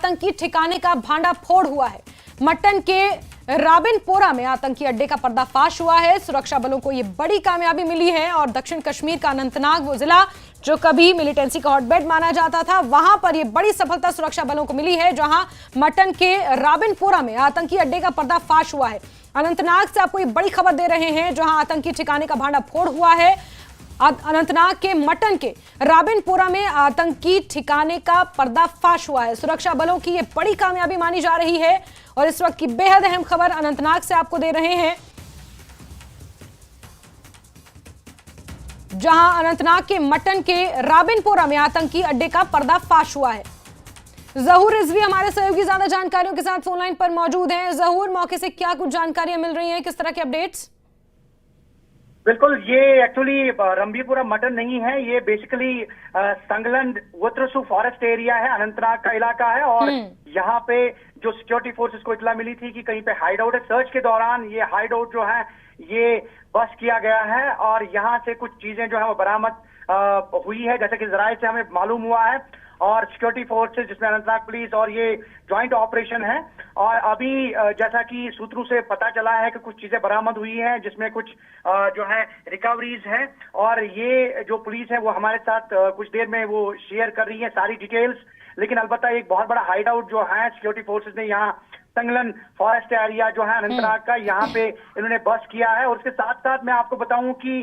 आतंकी ठिकाने का भांडाफोड़ हुआ है। मटन के राबिनपोरा में आतंकी अड्डे का पर्दाफाश हुआ है। सुरक्षा बलों को यह बड़ी कामयाबी मिली है और दक्षिण कश्मीर का अनंतनाग, वो जिला जो कभी मिलिटेंसी का हॉटबेड माना जाता था, वहां पर यह बड़ी सफलता सुरक्षा बलों को मिली है, जहां मटन के राबिनपोरा में आतंकी अड्डे का पर्दाफाश हुआ है। अनंतनाग से आपको ये बड़ी खबर दे रहे हैं, जहां आतंकी ठिकाने का भांडाफोड़ हुआ है। अनंतनाग के मटन के राबिनपोरा में आतंकी ठिकाने का पर्दाफाश हुआ है। सुरक्षा बलों की यह बड़ी कामयाबी मानी जा रही है और इस वक्त की बेहद अहम खबर अनंतनाग से आपको दे रहे हैं, जहां अनंतनाग के मटन के राबिनपोरा में आतंकी अड्डे का पर्दाफाश हुआ है। जहूर रिजवी हमारे सहयोगी ज्यादा जानकारियों के साथ फोन लाइन पर मौजूद हैं। जहूर, मौके से क्या कुछ जानकारियां मिल रही हैं, किस तरह के अपडेट्स? बिल्कुल, ये एक्चुअली रंबीपुरा मटन नहीं है, ये बेसिकली संगलंड वत्रसु फॉरेस्ट एरिया है, अनंतनाग का इलाका है। और यहाँ पे जो सिक्योरिटी फोर्सेस को इतला मिली थी कि कहीं पे हाइड आउट है, सर्च के दौरान ये हाइड आउट जो है ये बस किया गया है और यहाँ से कुछ चीजें जो है वो बरामद हुई है, जैसे कि जराये से हमें मालूम हुआ है। और सिक्योरिटी फोर्सेस जिसमें अनंतनाग पुलिस और ये ज्वाइंट ऑपरेशन है। और अभी जैसा कि सूत्रों से पता चला है कि कुछ चीजें बरामद हुई हैं, जिसमें कुछ जो है रिकवरीज हैं। और ये जो पुलिस है वो हमारे साथ कुछ देर में वो शेयर कर रही है सारी डिटेल्स। लेकिन अलबत्ता एक बहुत बड़ा हाइड आउट जो है सिक्योरिटी फोर्सेस ने यहाँ संगलन फॉरेस्ट एरिया जो है अनंतनाग का, यहाँ पे इन्होंने बस किया है। और उसके साथ साथ मैं आपको बताऊं कि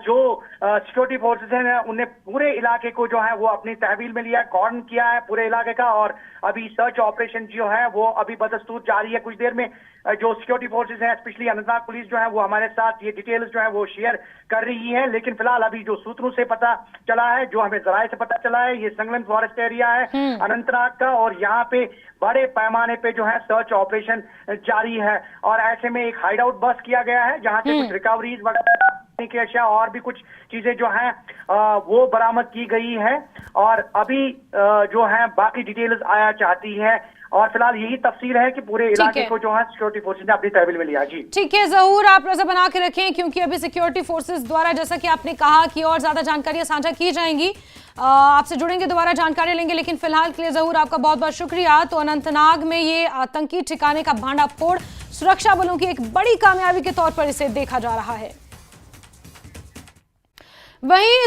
जो सिक्योरिटी फोर्सेस हैं उन्हें पूरे इलाके को जो है वो अपनी तहवील में लिया, कॉर्डन किया है पूरे इलाके का। और अभी सर्च ऑपरेशन जो है वो अभी बदस्तूर जारी है। कुछ देर में जो सिक्योरिटी फोर्सेस हैं, स्पेशली अनंतनाग पुलिस जो है वो हमारे साथ ये डिटेल्स जो है वो शेयर कर रही है। लेकिन फिलहाल अभी जो सूत्रों से पता चला है, जो हमें जराये से पता चला है, ये संगलन फॉरेस्ट एरिया है अनंतनाग का और यहाँ पे बड़े पैमाने पे जो है सर्च ऑपरेशन जारी है। और ऐसे में एक हाइड आउट बस किया गया है, जहां से कुछ रिकवरीज वगैरह की अशिया और भी कुछ चीजें जो हैं वो बरामद की गई है। और अभी जो है बाकी डिटेल्स आया चाहती है। और फिलहाल यही तफसील है कि पूरे इलाके को जो है सिक्योरिटी फोर्सेस ने अपनी तहवील में लिया। जी ठीक है जहूर, आप नजर बना के रखें, क्योंकि अभी सिक्योरिटी फोर्सेस द्वारा, जैसा कि आपने कहा, कि और ज्यादा जानकारियां साझा की जाएंगी। आपसे जुड़ेंगे, दोबारा जानकारी लेंगे, लेकिन फिलहाल के लिए जहूर आपका बहुत बहुत शुक्रिया। तो अनंतनाग में ये आतंकी ठिकाने का भांडाफोड़ सुरक्षा बलों की एक बड़ी कामयाबी के तौर पर इसे देखा जा रहा है। वहीं